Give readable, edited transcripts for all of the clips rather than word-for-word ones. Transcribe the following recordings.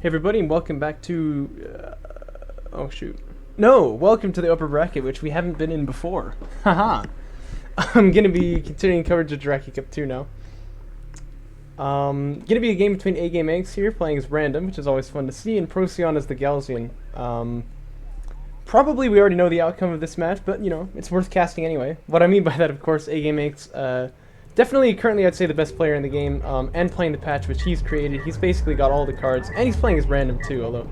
Hey everybody, and welcome back to, oh shoot. No, welcome to the upper bracket, which we haven't been in before. Haha. I'm gonna be continuing coverage of Jaraci Cup 2 now. Gonna be a game between AGameAnx here, playing as random, which is always fun to see, and Procyon as the Galzian. Probably we already know the outcome of this match, but, you know, it's worth casting anyway. What I mean by that, of course, AGameAnx, definitely, currently, I'd say the best player in the game, and playing the patch which he's created. He's basically got all the cards, and he's playing as random too, although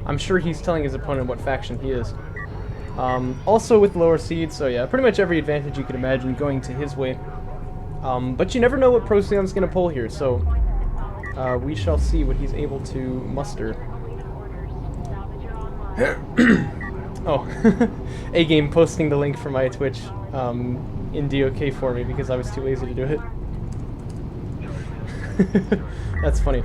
I'm sure he's telling his opponent what faction he is. Also with lower seeds, so yeah, pretty much every advantage you could imagine going to his way. But you never know what Procyon's going to pull here, so we shall see what he's able to muster. Oh, A-Game posting the link for my Twitch in DOK for me because I was too lazy to do it. That's funny.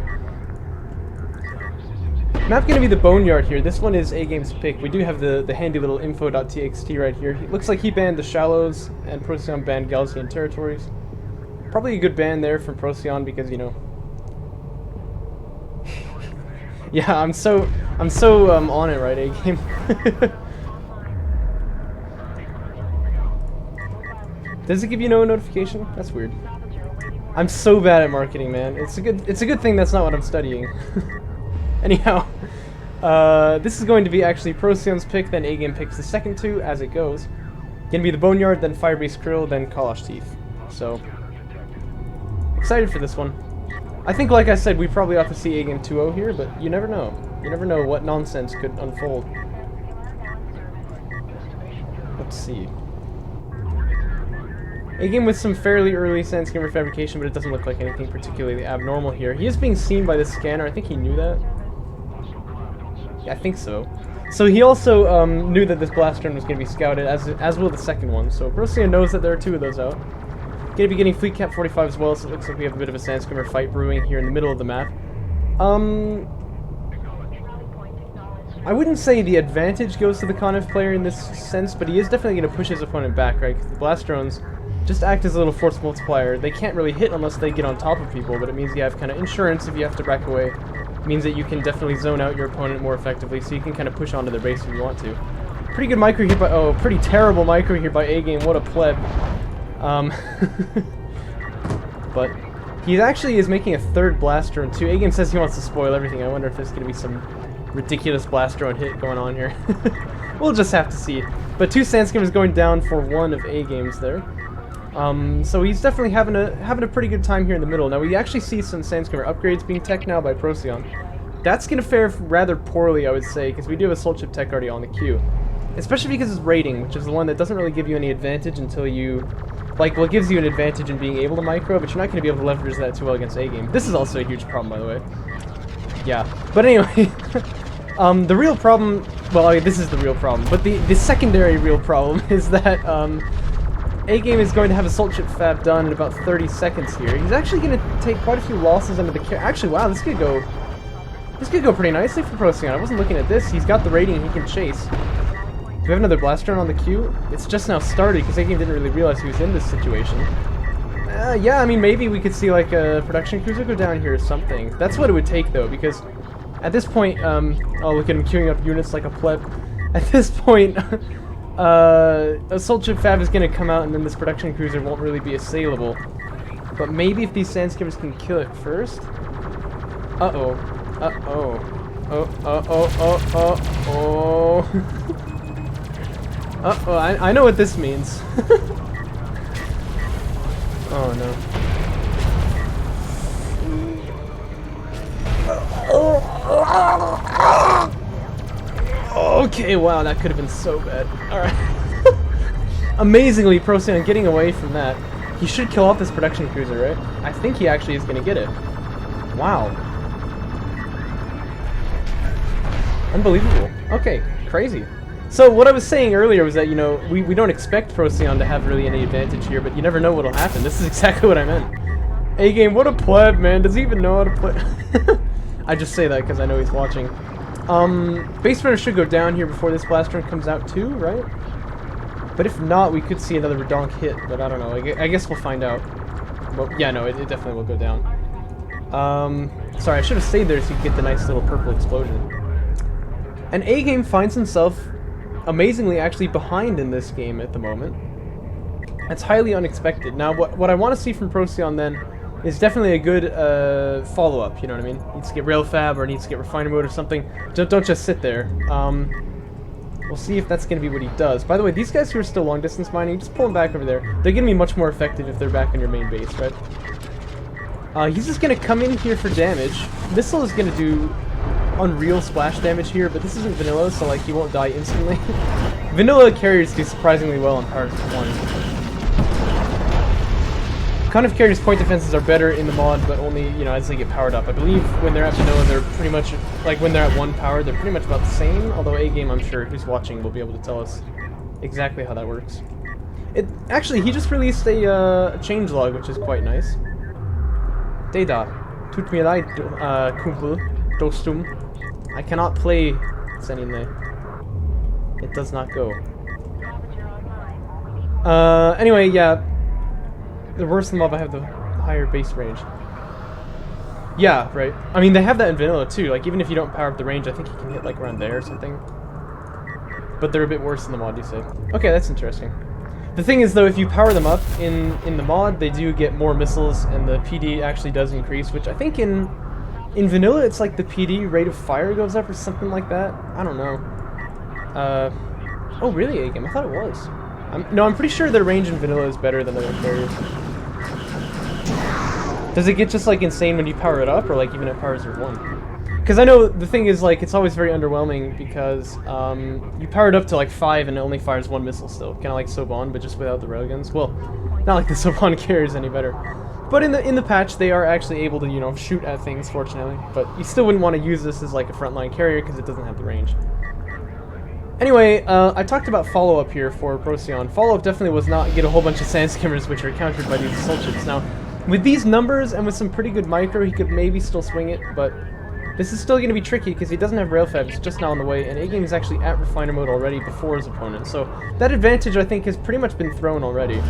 Map gonna be the Boneyard here. This one is A-Game's pick. We do have the handy little info.txt right here. It looks like he banned the Shallows and Procyon banned Galzian territories. Probably a good ban there from Procyon because, you know. Yeah, I'm so on it, right, A-Game? Does it give you no notification? That's weird. I'm so bad at marketing, man. It's a good thing that's not what I'm studying. Anyhow, this is going to be actually Procyon's pick, then A-Game picks the second two as it goes. Gonna be the Boneyard, then Firebase Krill, then Kalash Teeth. So, excited for this one. I think, like I said, we probably ought to see A-Game 2-0 here, but you never know. You never know what nonsense could unfold. Let's see. A-Game with some fairly early Sandskimmer fabrication, but it doesn't look like anything particularly abnormal here. He is being seen by the scanner. I think he knew that. Yeah, I think so. So he also knew that this blast drone was going to be scouted, as will the second one. So Procyon knows that there are two of those out. Going to be getting Fleet Cap 45 as well, so it looks like we have a bit of a Sandskimmer fight brewing here in the middle of the map. I wouldn't say the advantage goes to the Conif player in this sense, but he is definitely going to push his opponent back, right? Because the blast drones just act as a little force multiplier. They can't really hit unless they get on top of people, but it means you have kind of insurance if you have to back away. It means that you can definitely zone out your opponent more effectively, so you can kind of push onto their base if you want to. Pretty good micro here by... oh, pretty terrible micro here by A-Game. What a pleb. But he actually is making a third blast drone too. A-Game says he wants to spoil everything. I wonder if there's going to be some ridiculous blast drone hit going on here. We'll just have to see. But two Sandskimmers going down for one of A-Game's there. So he's definitely having a pretty good time here in the middle. Now we actually see some Sandskimmer upgrades being tech now by Procyon. That's going to fare rather poorly, I would say, because we do have a Soul Chip tech already on the queue. Especially because it's rating, which is the one that doesn't really give you any advantage until you... like, well, it gives you an advantage in being able to micro, but you're not going to be able to leverage that too well against A-Game. This is also a huge problem, by the way. Yeah. But anyway, the real problem... well, I mean, this is the real problem, but the secondary real problem is that, A-Game is going to have a Soul Chip fab done in about 30 seconds here. He's actually going to take quite a few losses under the actually, wow, this could go pretty nicely for Procyon. I wasn't looking at this. He's got the rating he can chase. Do we have another blast drone on the queue? It's just now started because A-Game didn't really realize he was in this situation. Yeah, I mean, maybe we could see like a production cruiser go down here or something. That's what it would take though, because at this point, oh, look at him queuing up units like a pleb. At this point, a Soul Chip fab is going to come out and then this production cruiser won't really be assailable. But maybe if these Sandskimmers can kill it first? Uh-oh. Uh-oh. Oh. Uh-oh, I know what this means. Oh, no. Okay, wow, that could have been so bad. Alright. Amazingly, Procyon getting away from that. He should kill off this production cruiser, right? I think he actually is going to get it. Wow. Unbelievable. Okay, crazy. So what I was saying earlier was that, you know, we don't expect Procyon to have really any advantage here, but you never know what'll happen. This is exactly what I meant. A-Game, what a pleb, man. Does he even know how to play? I just say that because I know he's watching. Base runner should go down here before this blast drone comes out too, right? But if not, we could see another redonk hit, but I don't know. I guess we'll find out. Well, yeah, no, it definitely will go down. Sorry, I should have stayed there so you could get the nice little purple explosion. And A-Game finds himself amazingly actually behind in this game at the moment. It's highly unexpected. Now, what I want to see from Procyon then is definitely a good follow-up, you know what I mean? Needs to get rail fab or needs to get refiner mode or something. Don't just sit there. We'll see if that's going to be what he does. By the way, these guys who are still long-distance mining, just pull them back over there. They're going to be much more effective if they're back on your main base, right? He's just going to come in here for damage. Missile is going to do unreal splash damage here, but this isn't vanilla, so like he won't die instantly. Vanilla carriers do surprisingly well in part 1. Kind of carriers' point defenses are better in the mod, but only, you know, as they get powered up. I believe when they're at vanilla, they're pretty much, like when they're at 1 power, they're pretty much about the same, although A-Game, I'm sure, who's watching will be able to tell us exactly how that works. Actually, he just released a changelog, which is quite nice. Data. Tut mir leid, Kumpel. Dostum. I cannot play Seninle. It does not go. Anyway, yeah. The worse the mob I have, the higher base range. Yeah, right. I mean, they have that in vanilla too. Like, even if you don't power up the range, I think you can hit like around there or something. But they're a bit worse in the mod, you said. Okay, that's interesting. The thing is, though, if you power them up in the mod, they do get more missiles, and the PD actually does increase, which I think in vanilla, it's like the PD rate of fire goes up or something like that. I don't know. Oh, really, A-Game? I thought it was. No, I'm pretty sure their range in vanilla is better than other carriers. Does it get just like insane when you power it up, or like even at powers of 1? Because I know the thing is, like, it's always very underwhelming because you power it up to like 5 and it only fires 1 missile still, kind of like Soban, but just without the railguns. Well, not like the Soban carries any better. But in the patch, they are actually able to, you know, shoot at things, fortunately. But you still wouldn't want to use this as like a frontline carrier because it doesn't have the range. Anyway, I talked about follow-up here for Procyon. Follow-up definitely was not get a whole bunch of sand skimmers, which are countered by these assault ships. Now, with these numbers and with some pretty good micro, he could maybe still swing it, but this is still going to be tricky because he doesn't have rail fab, it's just now on the way, and A-Game is actually at refiner mode already before his opponent. So that advantage, I think, has pretty much been thrown already.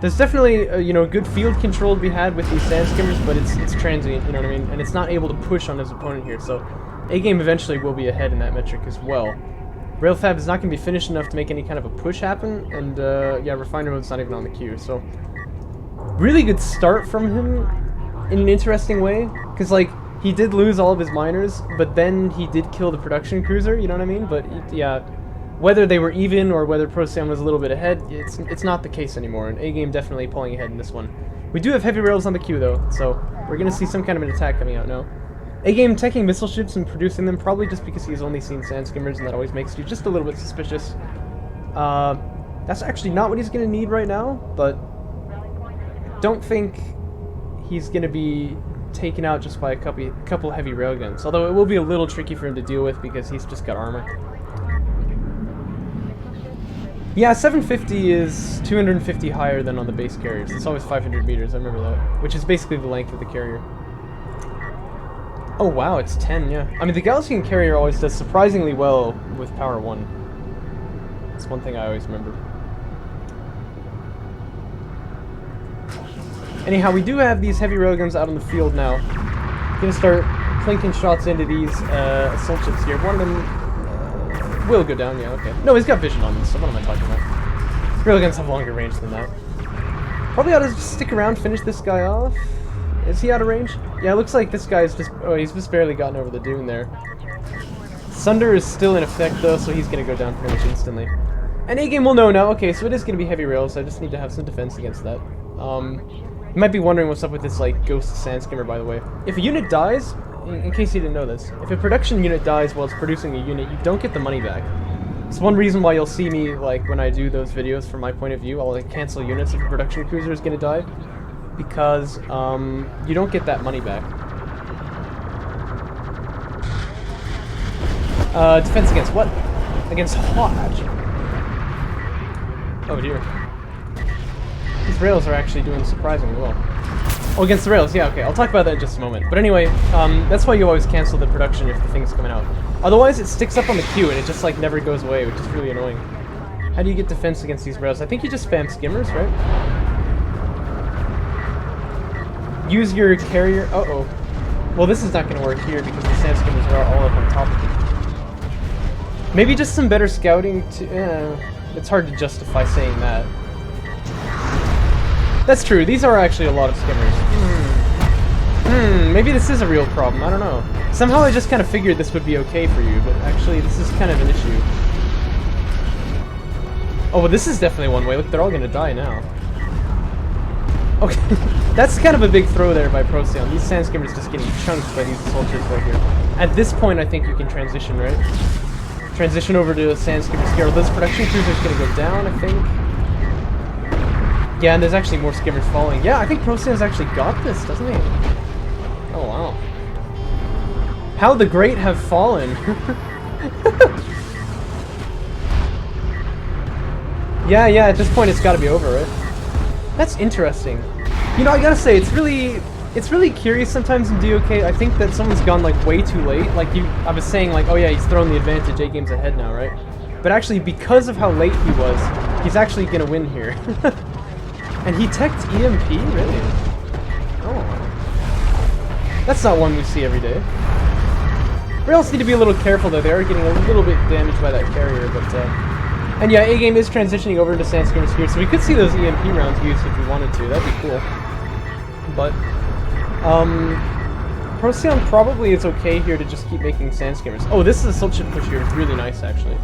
There's definitely, you know, good field control to be had with these sand skimmers, but it's transient, you know what I mean? And it's not able to push on his opponent here, so A-Game eventually will be ahead in that metric as well. Rail fab is not going to be finished enough to make any kind of a push happen, and yeah, refiner mode's not even on the queue, so really good start from him in an interesting way, because like he did lose all of his miners, but then he did kill the production cruiser, you know what I mean? But yeah, whether they were even or whether Procyon was a little bit ahead, it's not the case anymore, and A-Game definitely pulling ahead in this one. We do have heavy rails on the queue though, so we're going to see some kind of an attack coming out now. A-Game teching missile ships and producing them, probably just because he's only seen sand skimmers, and that always makes you just a little bit suspicious. That's actually not what he's going to need right now, but don't think he's going to be taken out just by a couple heavy railguns, although it will be a little tricky for him to deal with because he's just got armor. Yeah, 750 is 250 higher than on the base carriers. It's always 500 meters, I remember that, which is basically the length of the carrier. Oh wow, it's 10, yeah. I mean, the Galaxian carrier always does surprisingly well with power 1. That's one thing I always remember. Anyhow, we do have these heavy railguns out on the field now. Gonna start clinking shots into these assault ships here. One of them will go down, yeah, okay. No, he's got vision on this, so what am I talking about? Railguns have longer range than that. Probably ought to just stick around, finish this guy off. Is he out of range? Yeah, it looks like this guy's just... Oh, he's just barely gotten over the dune there. Sunder is still in effect, though, so he's gonna go down pretty much instantly. And A-Game will know now. Okay, so it is gonna be heavy rails, so I just need to have some defense against that. You might be wondering what's up with this, like, ghost sand skimmer, by the way. If a unit dies, in case you didn't know this, if a production unit dies while it's producing a unit, you don't get the money back. It's one reason why you'll see me, like, when I do those videos from my point of view, I'll, like, cancel units if a production cruiser is gonna die, because, you don't get that money back. Defense against what? Against Hodge. Oh dear. These rails are actually doing surprisingly well. Oh, against the rails, yeah, okay. I'll talk about that in just a moment. But anyway, that's why you always cancel the production if the thing's coming out. Otherwise, it sticks up on the queue and it just, like, never goes away, which is really annoying. How do you get defense against these rails? I think you just spam skimmers, right? use your carrier. Uh-oh. Well, this is not going to work here because the sand skimmers are all up on top of it. Maybe just some better scouting to... it's hard to justify saying that. That's true. These are actually a lot of skimmers. Maybe this is a real problem. I don't know. Somehow I just kind of figured this would be okay for you, but actually this is kind of an issue. Oh, well, this is definitely one way. Look, they're all going to die now. Okay, that's kind of a big throw there by Procyon. These sand skimmers just getting chunked by these soldiers right here. At this point, I think you can transition, right? Transition over to a sand skimmer scale. This production cruiser's going to go down, I think. Yeah, and there's actually more skimmers falling. Yeah, I think Procyon's actually got this, doesn't he? Oh, wow. How the great have fallen. Yeah, at this point it's got to be over, right? That's interesting. You know, I gotta say, it's really curious sometimes in DOK. I think that someone's gone like way too late. Like I was saying, like, oh yeah, he's thrown the advantage. AGame's ahead now, right? But actually, because of how late he was, he's actually gonna win here. And he teched EMP, really? Oh, that's not one we see every day. We also need to be a little careful though. They are getting a little bit damaged by that carrier, but. And yeah, A-Game is transitioning over into sand skimmers here, so we could see those EMP rounds used if we wanted to. That'd be cool. But, Procyon probably is okay here to just keep making sand skimmers. Oh, this is a assault ship push here. It's really nice, actually.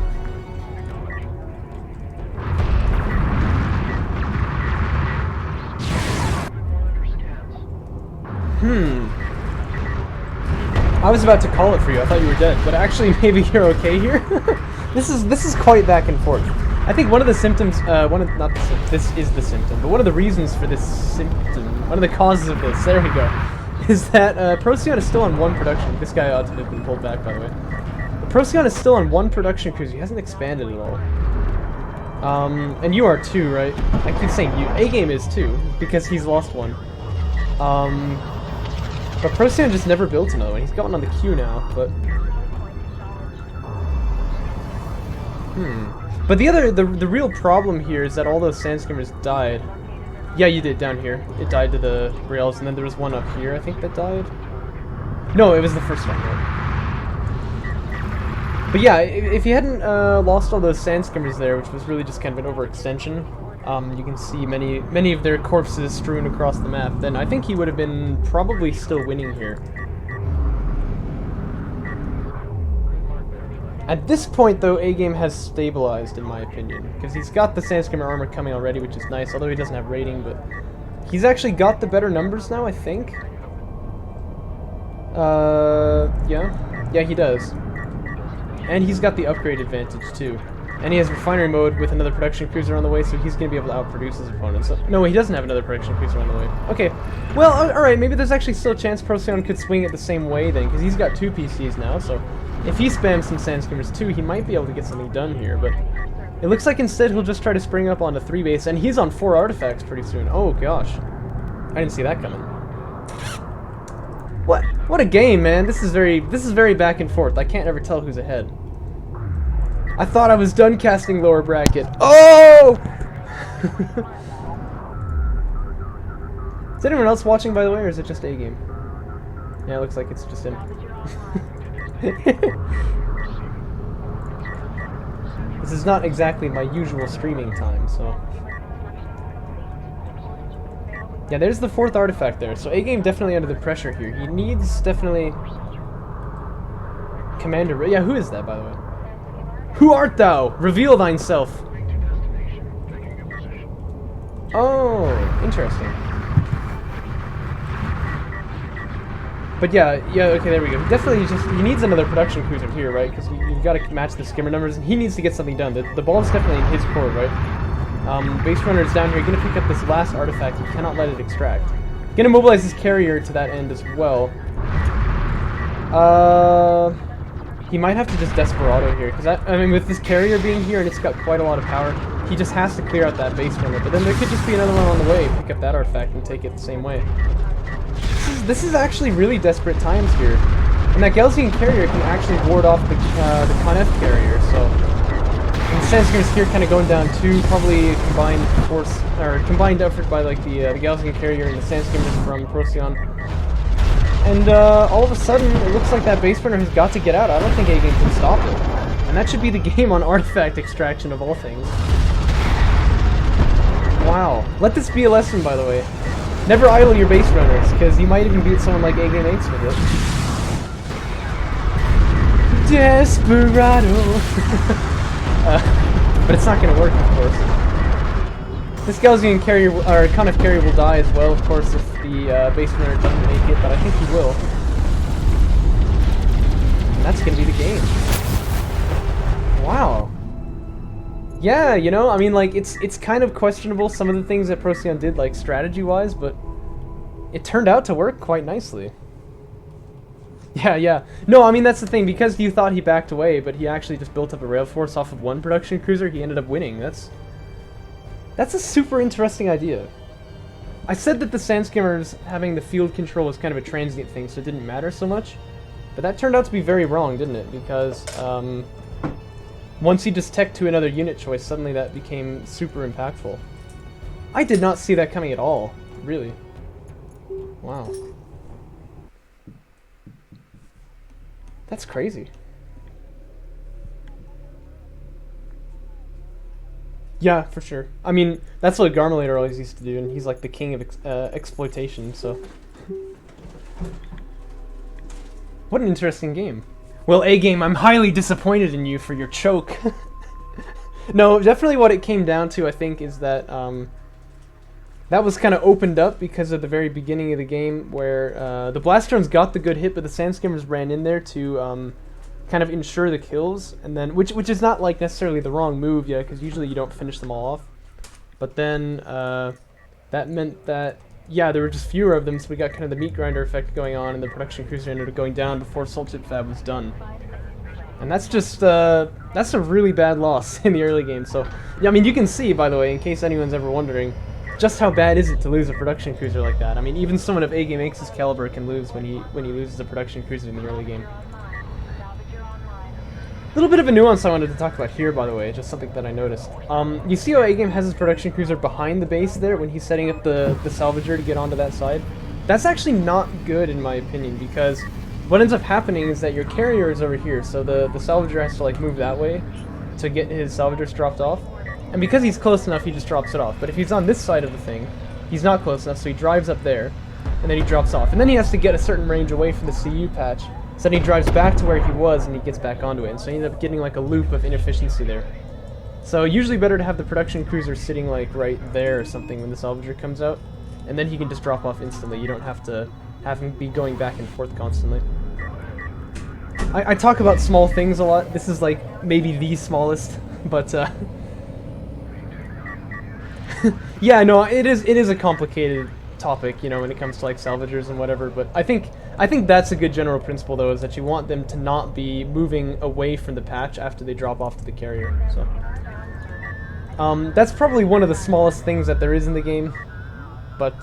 I was about to call it for you. I thought you were dead, but actually, maybe you're okay here. This is quite back and forth. I think one of the symptoms, this is the symptom, but one of the reasons for this symptom, one of the causes of this, there we go, is that Procyon is still on one production. This guy ought to have been pulled back, by the way. But Procyon is still on one production cruise. He hasn't expanded at all. And you are too, right? I keep saying you. A-Game is too, because he's lost one. But Procyon just never built another one. He's got one on the queue now, but... But the real problem here is that all those sand skimmers died. Yeah, you did, down here. It died to the rails, and then there was one up here, I think, that died. No, it was the first one, right? But yeah, if you hadn't lost all those sand skimmers there, which was really just kind of an overextension, you can see many of their corpses strewn across the map, then I think he would have been probably still winning here. At this point, though, A-Game has stabilized, in my opinion, because he's got the sand skimmer armor coming already, which is nice, although he doesn't have rating, but he's actually got the better numbers now, I think. Yeah, he does. And he's got the upgrade advantage, too. And he has refinery mode with another production cruiser on the way, so he's going to be able to outproduce his opponents. So, no, he doesn't have another production cruiser on the way. Okay, well, alright, maybe there's actually still a chance Procyon could swing it the same way, then, because he's got 2 PCs now, so... If he spams some sand skimmers too, he might be able to get something done here, but it looks like instead he'll just try to spring up onto 3 base, and he's on 4 artifacts pretty soon. Oh gosh. I didn't see that coming. What a game, man. This is very back and forth. I can't ever tell who's ahead. I thought I was done casting lower bracket. Oh! Is anyone else watching, by the way, or is it just A-Game? Yeah, it looks like it's just him. This is not exactly my usual streaming time, so... Yeah, there's the 4th artifact there, so A-Game definitely under the pressure here. He needs, definitely... Commander... Yeah, who is that, by the way? Who art thou? Reveal thyself! Oh, interesting. But yeah, okay, there we go. Definitely he needs another production cruiser here, right? Because you've got to match the skimmer numbers, and he needs to get something done. The ball's definitely in his court, right? Base runner's down here. Gonna pick up this last artifact. He cannot let it extract. Gonna mobilize his carrier to that end as well. He might have to just Desperado here, because I mean, with this carrier being here and it's got quite a lot of power, he just has to clear out that base runner. But then there could just be another one on the way, pick up that artifact and take it the same way. This is actually really desperate times here. And that Gelsian carrier can actually ward off the Con F carrier, so Sandstorm's here kind of going down too, probably a combined force, or combined effort by like the Gaussian carrier and the Sandstormers from Procyon. And all of a sudden, it looks like that base runner has got to get out. I don't think AGame can stop it. And that should be the game on artifact extraction of all things. Wow. Let this be a lesson, by the way. Never idle your base runners, because you might even beat someone like AGameAnx with it. Desperado! But it's not going to work, of course. This Gaussian carrier, or Conif carrier will die as well, of course, if the base runner doesn't make it, but I think he will. And that's going to be the game. Wow. Yeah, you know, I mean, like, it's kind of questionable, some of the things that Procyon did, like, strategy-wise, but it turned out to work quite nicely. Yeah. No, I mean, that's the thing, because you thought he backed away, but he actually just built up a rail force off of one production cruiser, he ended up winning. That's a super interesting idea. I said that the Sandskimmers having the field control was kind of a transient thing, so it didn't matter so much, but that turned out to be very wrong, didn't it? Because, once you just tech to another unit choice, suddenly that became super impactful. I did not see that coming at all, really. Wow. That's crazy. Yeah, for sure. I mean, that's what Garmulator always used to do, and he's like the king of exploitation, so... What an interesting game. Well, AGame, I'm highly disappointed in you for your choke. No, definitely what it came down to, I think, is that that was kind of opened up because of the very beginning of the game, where the blast drones got the good hit, but the Sandskimmers ran in there to kind of ensure the kills, and then which is not like necessarily the wrong move, yeah, because usually you don't finish them all off. But then that meant that, yeah, there were just fewer of them, so we got kind of the meat grinder effect going on, and the production cruiser ended up going down before Assault Ship Fab was done. And that's just, that's a really bad loss in the early game, so... Yeah, I mean, you can see, by the way, in case anyone's ever wondering, just how bad is it to lose a production cruiser like that. I mean, even someone of AGameAnx's caliber can lose when he loses a production cruiser in the early game. A little bit of a nuance I wanted to talk about here, by the way, just something that I noticed. You see how AGame has his production cruiser behind the base there when he's setting up the salvager to get onto that side? That's actually not good in my opinion, because what ends up happening is that your carrier is over here, so the salvager has to like move that way to get his salvagers dropped off. And because he's close enough, he just drops it off. But if he's on this side of the thing, he's not close enough, so he drives up there, and then he drops off. And then he has to get a certain range away from the CU patch, so then he drives back to where he was and he gets back onto it, and so you end up getting like a loop of inefficiency there. So usually better to have the production cruiser sitting like right there or something when the salvager comes out, and then he can just drop off instantly. You don't have to have him be going back and forth constantly. I talk about small things a lot. This is like maybe the smallest, but yeah, no, it is a complicated topic, you know, when it comes to like salvagers and whatever, but I think that's a good general principle though, is that you want them to not be moving away from the patch after they drop off to the carrier. So that's probably one of the smallest things that there is in the game, but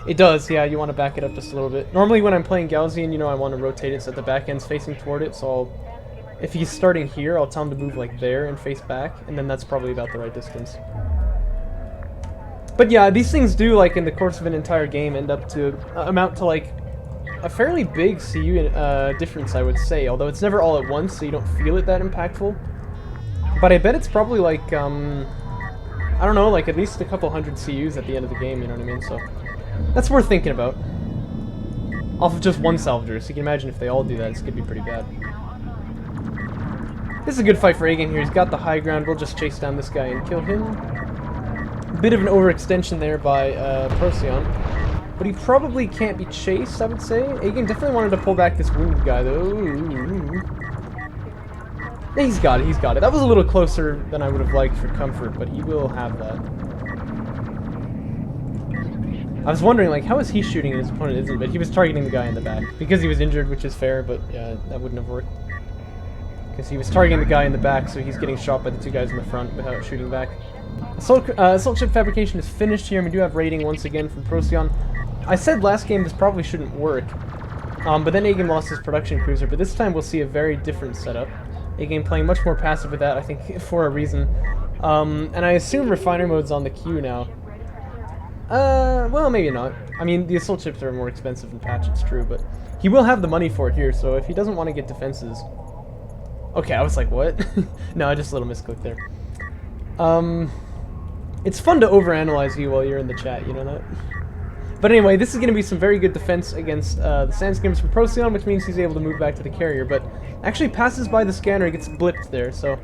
it does, yeah, you want to back it up just a little bit. Normally when I'm playing Gaussian, you know, I want to rotate it so that the back end's facing toward it, so if he's starting here, I'll tell him to move like there and face back, and then that's probably about the right distance. But yeah, these things do, like, in the course of an entire game, end up to amount to, like, a fairly big CU difference, I would say. Although it's never all at once, so you don't feel it that impactful. But I bet it's probably, like, I don't know, like, at least a couple hundred CUs at the end of the game, you know what I mean? So, that's worth thinking about. Off of just one salvager, so you can imagine if they all do that, it's gonna be pretty bad. This is a good fight for AGame here. He's got the high ground. We'll just chase down this guy and kill him. Bit of an overextension there by Procyon, but he probably can't be chased, I would say. AGame definitely wanted to pull back this wounded guy, though. Yeah, he's got it. That was a little closer than I would have liked for comfort, but he will have that. I was wondering, like, how is he shooting and his opponent isn't, but he was targeting the guy in the back. Because he was injured, which is fair, but yeah, that wouldn't have worked. Because he was targeting the guy in the back, so he's getting shot by the two guys in the front without shooting back. Assault Ship Fabrication is finished here, and we do have rating once again from Procyon. I said last game this probably shouldn't work, but then AGame lost his production cruiser, but this time we'll see a very different setup. A-Game playing much more passive with that, I think, for a reason. And I assume refinery mode's on the queue now. Well, maybe not. I mean, the assault ships are more expensive than patch, it's true, but he will have the money for it here, so if he doesn't want to get defenses... Okay, I was like, what? No, just a little misclick there. It's fun to overanalyze you while you're in the chat, you know that? But anyway, this is going to be some very good defense against the sand skimmers from Procyon, which means he's able to move back to the carrier, but actually passes by the scanner, he gets blipped there, so...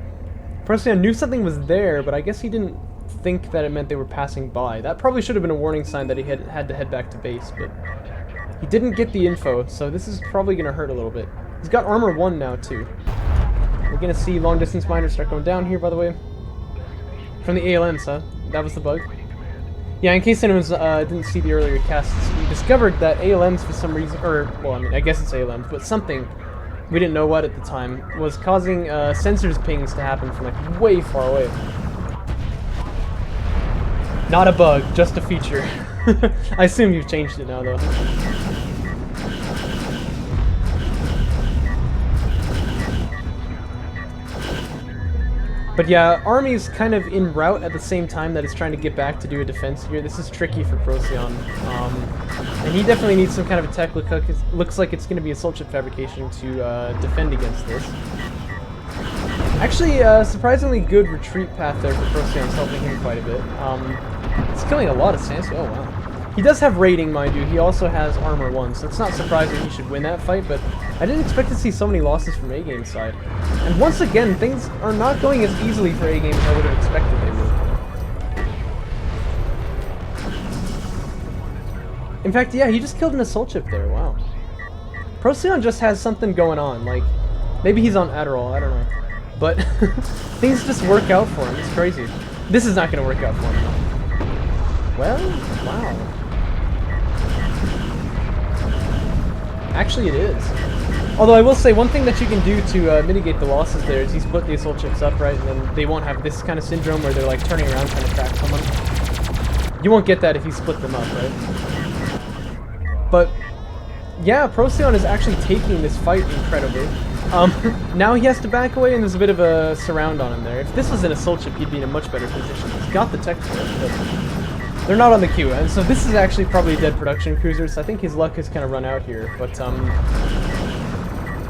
Procyon knew something was there, but I guess he didn't think that it meant they were passing by. That probably should have been a warning sign that he had to head back to base, but he didn't get the info, so this is probably going to hurt a little bit. He's got armor 1 now, too. We're going to see long-distance miners start going down here, by the way. From the ALMs, huh? That was the bug? Yeah, in case anyone didn't see the earlier casts, we discovered that ALMs for some reason, or, well, I mean, I guess it's ALMs, but something, we didn't know what at the time, was causing sensors pings to happen from, like, way far away. Not a bug, just a feature. I assume you've changed it now, though. But yeah, Army's kind of en route at the same time that it's trying to get back to do a defense here. This is tricky for Procyon. And he definitely needs some kind of attack. Looks like it's going to be assault ship fabrication to defend against this. Actually, surprisingly good retreat path there for Procyon, helping him quite a bit. It's killing a lot of Sansi. Oh, wow. He does have rating, mind you. He also has armor 1, so it's not surprising he should win that fight, but I didn't expect to see so many losses from A-Game's side. And once again, things are not going as easily for A-Game as I would have expected they would. In fact, yeah, he just killed an assault ship there, wow. Procyon just has something going on, like, maybe he's on Adderall, I don't know. But things just work out for him, it's crazy. This is not going to work out for him. Well, wow. Actually, it is. Although I will say, one thing that you can do to mitigate the losses there is you split the assault ships up, right? And then they won't have this kind of syndrome where they're like turning around trying to track someone. You won't get that if you split them up, right? But yeah, Procyon is actually taking this fight incredibly. Now he has to back away, and there's a bit of a surround on him there. If this was an assault ship, he'd be in a much better position. He's got the tech for it, but they're not on the queue, and so this is actually probably a dead production cruiser, so I think his luck has kind of run out here, but,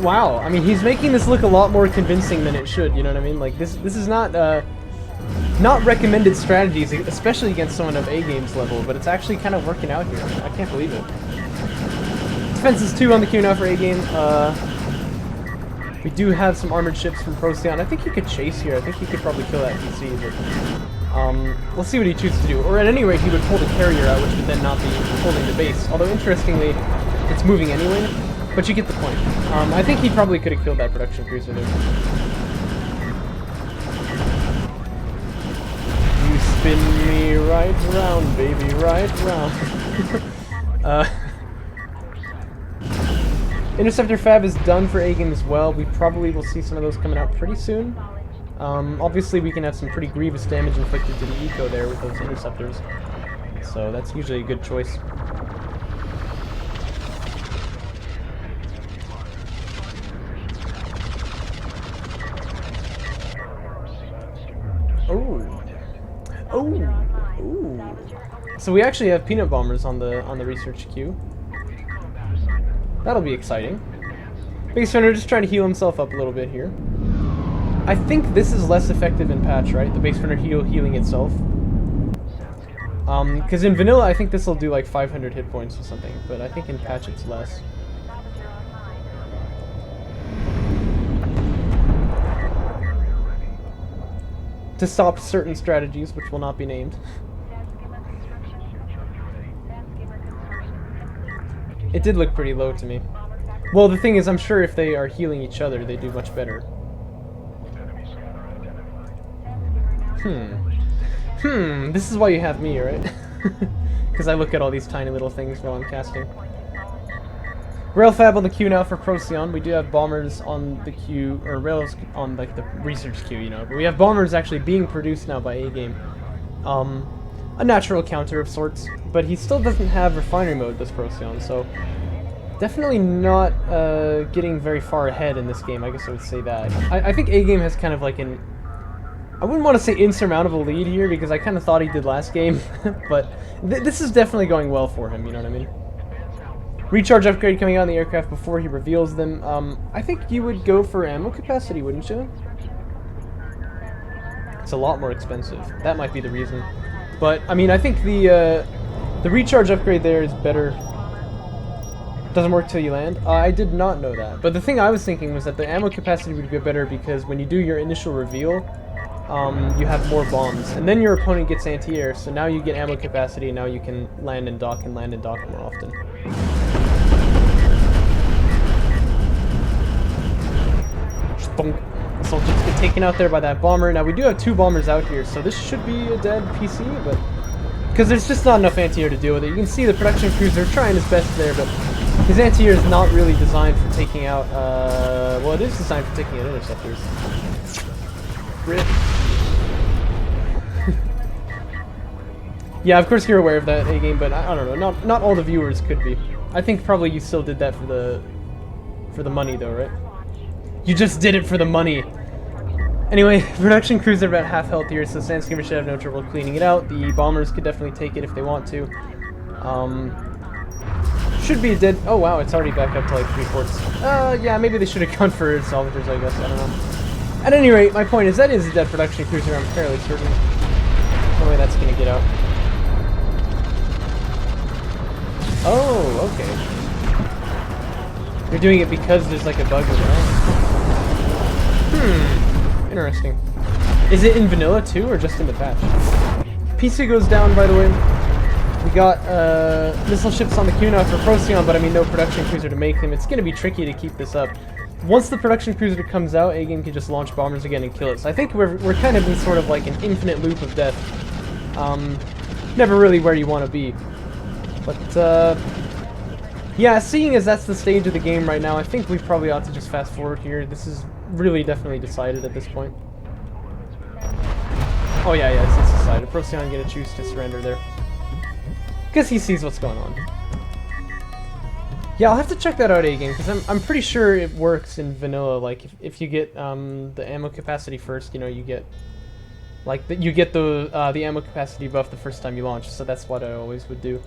wow, I mean, he's making this look a lot more convincing than it should, you know what I mean? Like, this is not, not recommended strategies, especially against someone of A-Game's level, but it's actually kind of working out here. I can't believe it. Defenses 2 on the queue now for A-Game. We do have some armored ships from Procyon. I think he could chase here. I think he could probably kill that PC, but we'll see what he chooses to do. Or at any rate, he would pull the carrier out, which would then not be holding the base. Although, interestingly, it's moving anyway. But you get the point. I think he probably could have killed that production cruiser there. You spin me right round, baby, right round. Interceptor Fab is done for A-Game as well. We probably will see some of those coming out pretty soon. Obviously, we can have some pretty grievous damage inflicted to the eco there with those interceptors. So that's usually a good choice. Oh. Oh. Ooh. So we actually have peanut bombers on the research queue. That'll be exciting. Base Runner just trying to heal himself up a little bit here. I think this is less effective in patch, right? The Base Runner healing itself. Because in vanilla, I think this will do like 500 hit points or something, but I think in patch it's less. To stop certain strategies, which will not be named. It did look pretty low to me. Well, the thing is, I'm sure if they are healing each other, they do much better. This is why you have me, right? Because I look at all these tiny little things while I'm casting. Railfab on the queue now for Procyon. We do have bombers on the queue, or rails on like the research queue, you know. But we have bombers actually being produced now by A-Game. A natural counter of sorts, but he still doesn't have refinery mode, this Procyon, so Definitely not getting very far ahead in this game, I guess I would say that. I think A-Game has kind of like an... I wouldn't want to say insurmountable lead here, because I kind of thought he did last game, but this is definitely going well for him, you know what I mean? Recharge upgrade coming out in the aircraft before he reveals them. I think you would go for ammo capacity, wouldn't you? It's a lot more expensive. That might be the reason. But, I mean, I think the recharge upgrade there is better. Doesn't work till you land. I did not know that. But the thing I was thinking was that the ammo capacity would be better because when you do your initial reveal, you have more bombs. And then your opponent gets anti-air, so now you get ammo capacity, and now you can land and dock more often. So just get taken out there by that bomber. Now we do have 2 bombers out here, so this should be a dead PC, but because there's just not enough anti-air to deal with it. You can see the production cruiser trying his best there, but his anti-air is not really designed for taking out, well, it is designed for taking out interceptors. Rip. Yeah, of course you're aware of that, A-Game, but I don't know, not all the viewers could be. I think probably you still did that for the money though, right? You just did it for the money! Anyway, production crews are about half health here, so Sandskimmer should have no trouble cleaning it out. The bombers could definitely take it if they want to. Should be dead. Oh wow, it's already back up to like 3/4. Yeah, maybe they should have gone for salvagers, I guess. I don't know. At any rate, my point is that is a dead production cruiser, I'm fairly certain. No way that's gonna get out. Oh, okay. You're doing it because there's like a bug as well. Interesting. Is it in vanilla too, or just in the patch? PC goes down, by the way. We got missile ships on the queue now for Procyon, but I mean no production cruiser to make them. It's going to be tricky to keep this up. Once the production cruiser comes out, A-Game can just launch bombers again and kill it. So I think we're kind of in sort of like an infinite loop of death. Never really where you want to be. But yeah, seeing as that's the stage of the game right now, I think we probably ought to just fast forward here. This is really definitely decided at this point. Oh yeah, it's decided. Procyon gonna choose to surrender there. Because he sees what's going on. Yeah, I'll have to check that out, A-Game, because I'm pretty sure it works in vanilla. Like, if you get the ammo capacity first, you know, you get... Like, you get the ammo capacity buff the first time you launch, so that's what I always would do.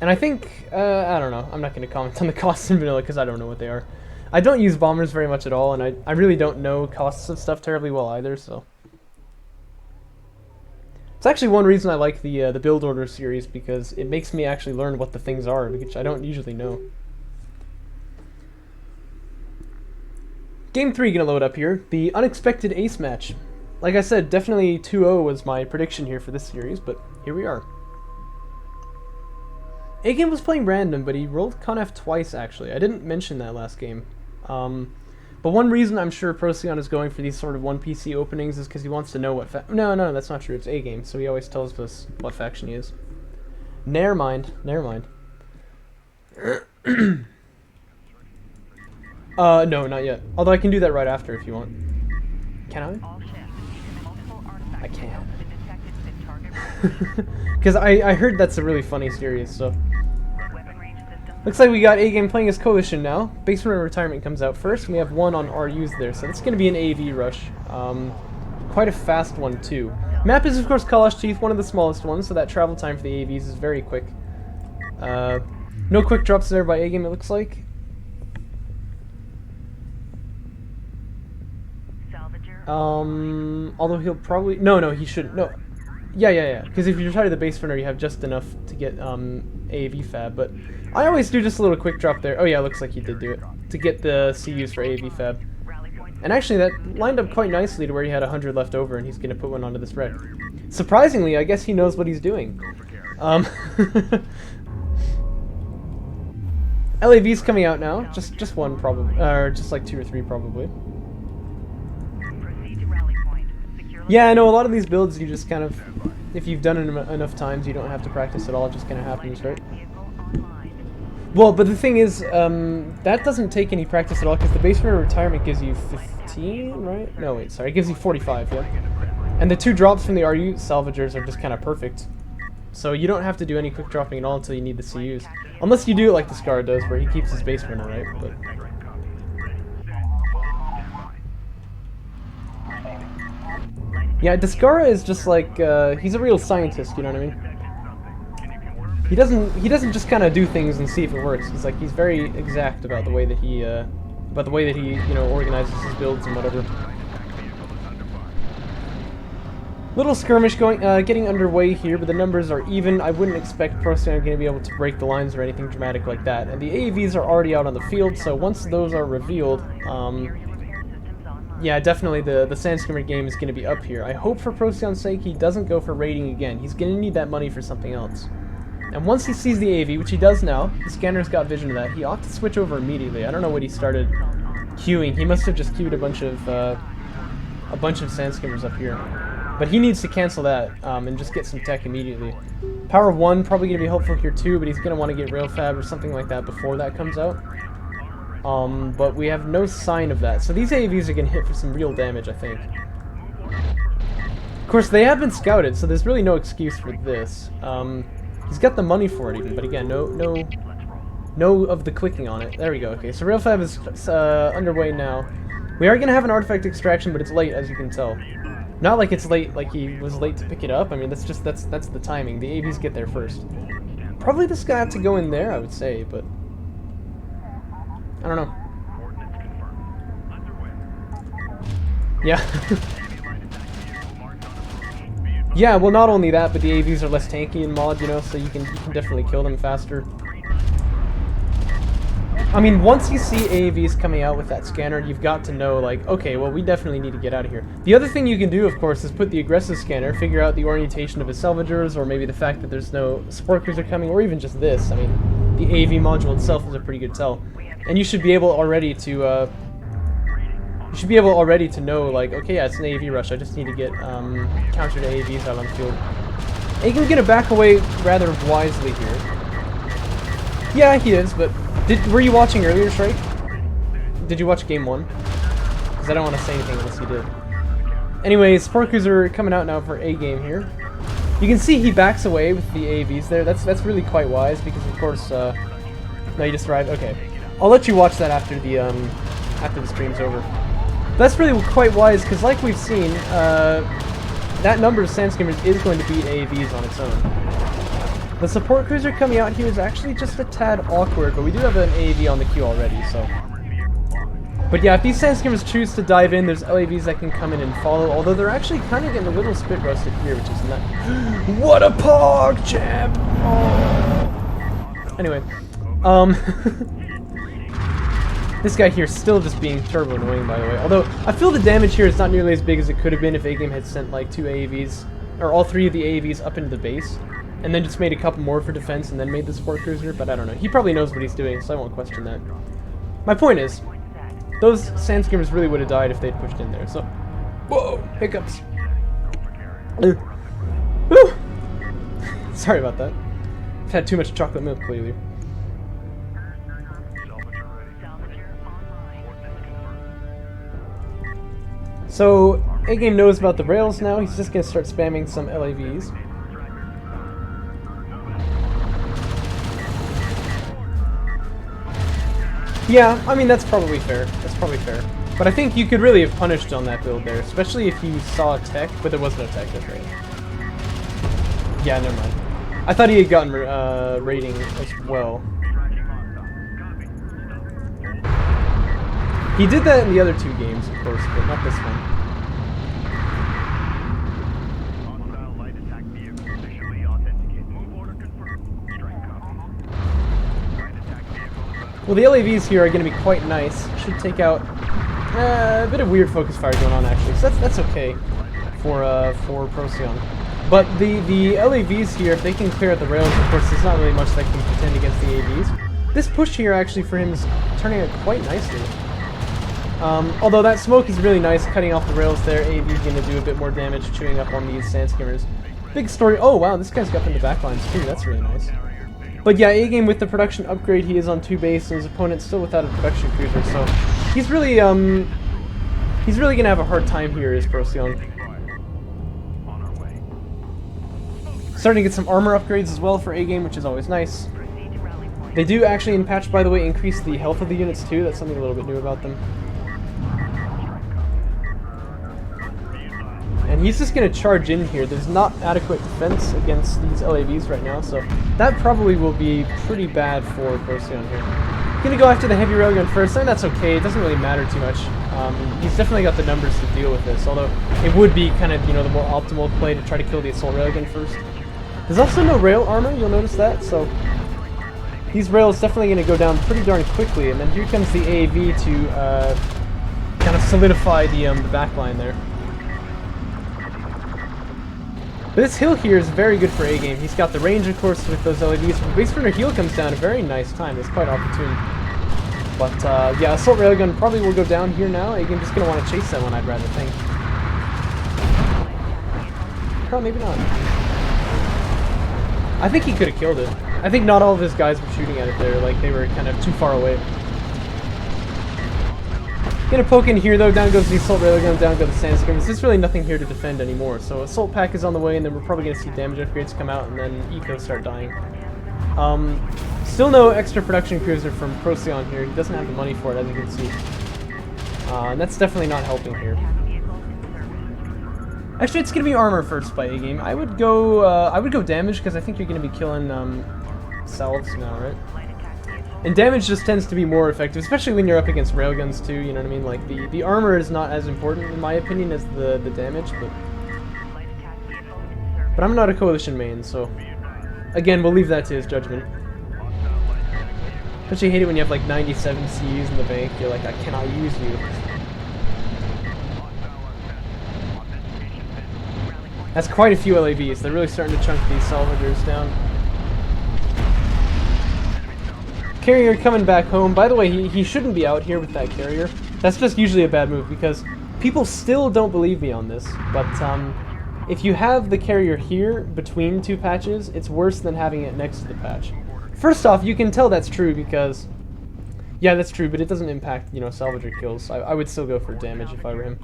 And I think, I don't know, I'm not going to comment on the costs in vanilla because I don't know what they are. I don't use bombers very much at all, and I really don't know costs of stuff terribly well either, so... It's actually one reason I like the build order series, because it makes me actually learn what the things are, which I don't usually know. Game 3 gonna load up here, the unexpected ace match. Like I said, definitely 2-0 was my prediction here for this series, but here we are. A-Game was playing random, but he rolled Conf twice actually. I didn't mention that last game. But one reason I'm sure Procyon is going for these sort of 1PC openings is because he wants to know what No, that's not true. It's A-Game, so he always tells us what faction he is. Never mind. No, not yet. Although I can do that right after if you want. Can I? I can't. Because I heard that's a really funny series, so... Looks like we got A-Game playing as Coalition now. Basement Retirement comes out first, and we have one on RUs there, so that's going to be an AV rush. Quite a fast one, too. Map is, of course, Kalash Chief, one of the smallest ones, so that travel time for the AVs is very quick. No quick drops there by A-Game, it looks like. Although he'll probably... No, he shouldn't. No. Yeah. Because if you retire the base runner, you have just enough to get AAV fab, but I always do just a little quick drop there. Oh yeah, it looks like he did do it. To get the CUs for AAV fab. And actually that lined up quite nicely to where he had 100 left over and he's going to put one onto this wreck. Surprisingly, I guess he knows what he's doing. LAV's coming out now. Just one probably. Or just like 2 or 3 probably. Yeah, I know a lot of these builds you just kind of, if you've done it enough times, you don't have to practice at all, it just kind of happens, right? Well, but the thing is, that doesn't take any practice at all, because the base runner retirement gives you 15, right? No, wait, sorry, it gives you 45, yeah. And the 2 drops from the RU salvagers are just kind of perfect. So you don't have to do any quick dropping at all until you need the CUs. Unless you do it like the Scar does, where he keeps his base runner, right? But yeah, Descara is just like, he's a real scientist, you know what I mean? He doesn't just kind of do things and see if it works. He's very exact about the way that he, you know, organizes his builds and whatever. Little skirmish getting underway here, but the numbers are even. I wouldn't expect Procyon going to be able to break the lines or anything dramatic like that. And the AAVs are already out on the field, so once those are revealed, yeah, definitely the Sand Skimmer game is going to be up here. I hope for Procyon's sake he doesn't go for raiding again. He's going to need that money for something else. And once he sees the AAV, which he does now, the scanner's got vision of that, he ought to switch over immediately. I don't know what he started queuing. He must have just queued a bunch of Sand Skimmers up here. But he needs to cancel that and just get some tech immediately. Power 1 probably going to be helpful here too, but he's going to want to get Railfab or something like that before that comes out. But we have no sign of that. So these AAVs are going to hit for some real damage, I think. Of course, they have been scouted, so there's really no excuse for this. He's got the money for it even, but again, no of the clicking on it. There we go. Okay, so Railfab is underway now. We are going to have an artifact extraction, but it's late, as you can tell. Not like it's late, like he was late to pick it up. I mean, that's the timing. The AVs get there first. Probably this guy had to go in there, I would say, but I don't know. Yeah. Yeah, well, not only that, but the AVs are less tanky in mod, you know, so you can definitely kill them faster. I mean, once you see AAVs coming out with that scanner, you've got to know, like, okay, well, we definitely need to get out of here. The other thing you can do, of course, is put the aggressive scanner, figure out the orientation of his salvagers, or maybe the fact that there's no support cruiser coming, or even just this. I mean, the AAV module itself is a pretty good tell. And you should be able already to, know, like, okay, yeah, it's an AAV rush, I just need to get, countered AAVs out on the field. And you can get a back away rather wisely here. Yeah, he is, but were you watching earlier, Shrike? Did you watch game 1? Because I don't want to say anything unless you did. Anyways, support cruiser coming out now for A game here. You can see he backs away with the AAVs there. That's really quite wise because, of course, no, you just arrived. Okay, I'll let you watch that after the stream's over. That's really quite wise because, like we've seen, that number of Sand Skimmers is going to beat AAVs on its own. The support cruiser coming out here is actually just a tad awkward, but we do have an AAV on the queue already, so. But yeah, if these Sand Skimmers choose to dive in, there's LAVs that can come in and follow, although they're actually kind of getting a little spit roasted here, which is not. What a pog, champ! Oh. Anyway, this guy here still just being turbo annoying, by the way. Although, I feel the damage here is not nearly as big as it could have been if A-Game had sent like 2 AAVs, or all 3 of the AAVs up into the base. And then just made a couple more for defense and then made the support cruiser, but I don't know. He probably knows what he's doing, so I won't question that. My point is, those Sand Skimmers really would have died if they'd pushed in there, so. Whoa! Hiccups. Woo! Sorry about that. I've had too much chocolate milk lately. So, A-Game knows about the rails now. He's just going to start spamming some LAVs. Yeah, I mean, that's probably fair. That's probably fair. But I think you could really have punished on that build there, especially if you saw tech, but there was no tech, that's right. Yeah, never mind. I thought he had gotten rating as well. He did that in the other 2 games, of course, but not this one. Well, the LAVs here are going to be quite nice. Should take out a bit of weird focus fire going on, actually. So that's okay for Procyon. But the LAVs here, if they can clear out the rails, of course, there's not really much that can contend against the AVs. This push here, actually, for him is turning out quite nicely. Although that smoke is really nice, cutting off the rails there. AV is going to do a bit more damage, chewing up on these Sand Skimmers. Big story. Oh, wow, this guy's got into backlines, too. That's really nice. But yeah, A-Game with the production upgrade, he is on 2 base, and his opponent's still without a production cruiser, so he's really gonna have a hard time here, is Procyon. Starting to get some armor upgrades as well for A-Game, which is always nice. They do actually, in patch, by the way, increase the health of the units too. That's something a little bit new about them. And he's just going to charge in here. There's not adequate defense against these LAVs right now, so that probably will be pretty bad for Procyon here. Going to go after the heavy railgun first, and that's okay. It doesn't really matter too much. He's definitely got the numbers to deal with this, although it would be kind of, you know, the more optimal play to try to kill the assault railgun first. There's also no rail armor, you'll notice that, so these rails definitely going to go down pretty darn quickly, and then here comes the AAV to kind of solidify the backline there. But this hill here is very good for A-Game. He's got the range, of course, with those LEDs. When the base runner heal comes down, a very nice time. It's quite opportune. But, yeah, Assault Railgun probably will go down here now. A-Game just going to want to chase that one, I'd rather think. Oh, maybe not. I think he could have killed it. I think not all of his guys were shooting at it there. Like, they were kind of too far away. Gonna poke in here though, down goes the Assault Railgun, down goes the Sandstorm. There's really nothing here to defend anymore, so Assault Pack is on the way, and then we're probably gonna see damage upgrades come out, and then Ecos start dying. Still no extra production cruiser from Procyon here. He doesn't have the money for it, as you can see. And that's definitely not helping here. Actually, it's gonna be armor first by A-Game. I would go damage, because I think you're gonna be killing salves now, right? And damage just tends to be more effective, especially when you're up against railguns too, you know what I mean? Like, the armor is not as important, in my opinion, as the damage, but I'm not a Coalition main, so again, we'll leave that to his judgment. Don't you hate it when you have like 97 CUs in the bank, you're like, I cannot use you. That's quite a few LAVs, they're really starting to chunk these salvagers down. Carrier coming back home. By the way, he shouldn't be out here with that carrier. That's just usually a bad move, because people still don't believe me on this, but if you have the carrier here between two patches, it's worse than having it next to the patch. First off, you can tell that's true because, yeah, that's true, but it doesn't impact, you know, salvager kills. I would still go for damage if I were him.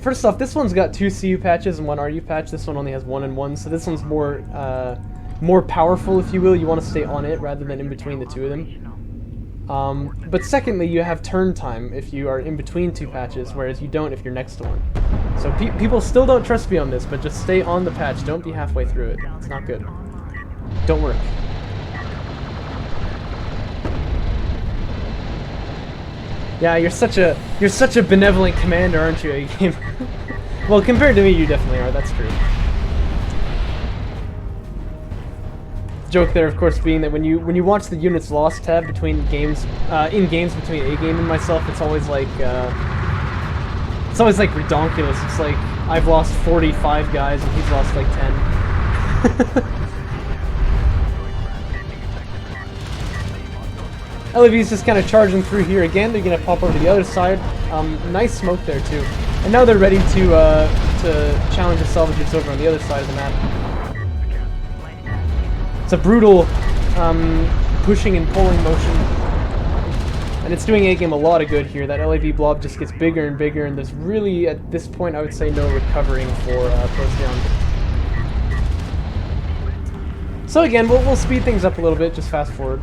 First off, this one's got 2 CU patches and 1 RU patch. This one only has 1 and 1, so this one's more powerful, if you will. You want to stay on it rather than in between the two of them. But secondly, you have turn time if you are in between 2 patches, whereas you don't if you're next to one. So people still don't trust me on this, but just stay on the patch. Don't be halfway through it. It's not good. Don't work. Yeah, you're such a benevolent commander, aren't you, A-Game? Well, compared to me, you definitely are. That's true. Joke there, of course, being that when you watch the units lost tab between games, in games between A-Game and myself, it's always like redonkulous. It's like I've lost 45 guys and he's lost like 10. LAV's just kind of charging through here again. They're gonna pop over to the other side. Nice smoke there too, and now they're ready to challenge the salvagers over on the other side of the map. It's a brutal pushing and pulling motion, and it's doing A-Game a lot of good here. That LAV blob just gets bigger and bigger, and there's really, at this point, I would say no recovering for Procyon. So again, we'll speed things up a little bit, just fast forward.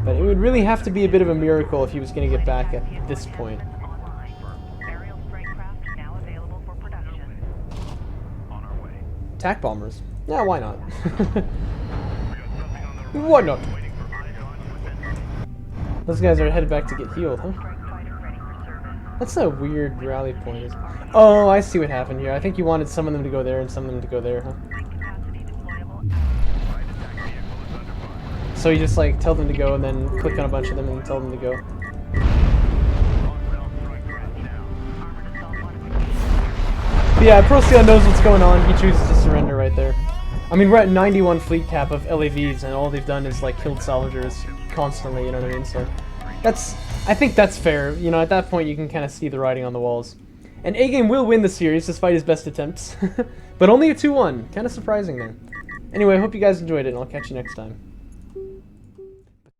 But it would really have to be a bit of a miracle if he was going to get back at this point. Attack bombers. Yeah, why not? Why not? Those guys are headed back to get healed, huh? That's a weird rally point. Oh, I see what happened here. I think you wanted some of them to go there and some of them to go there, huh? So you just like tell them to go and then click on a bunch of them and tell them to go. But yeah, Procyon knows what's going on. He chooses to surrender right there. I mean, we're at 91 fleet cap of LAVs, and all they've done is like killed salvagers constantly, you know what I mean? So I think that's fair. You know, at that point you can kind of see the writing on the walls. And A-Game will win the series despite his best attempts. But only a 2-1. Kind of surprising there. Anyway, I hope you guys enjoyed it, and I'll catch you next time.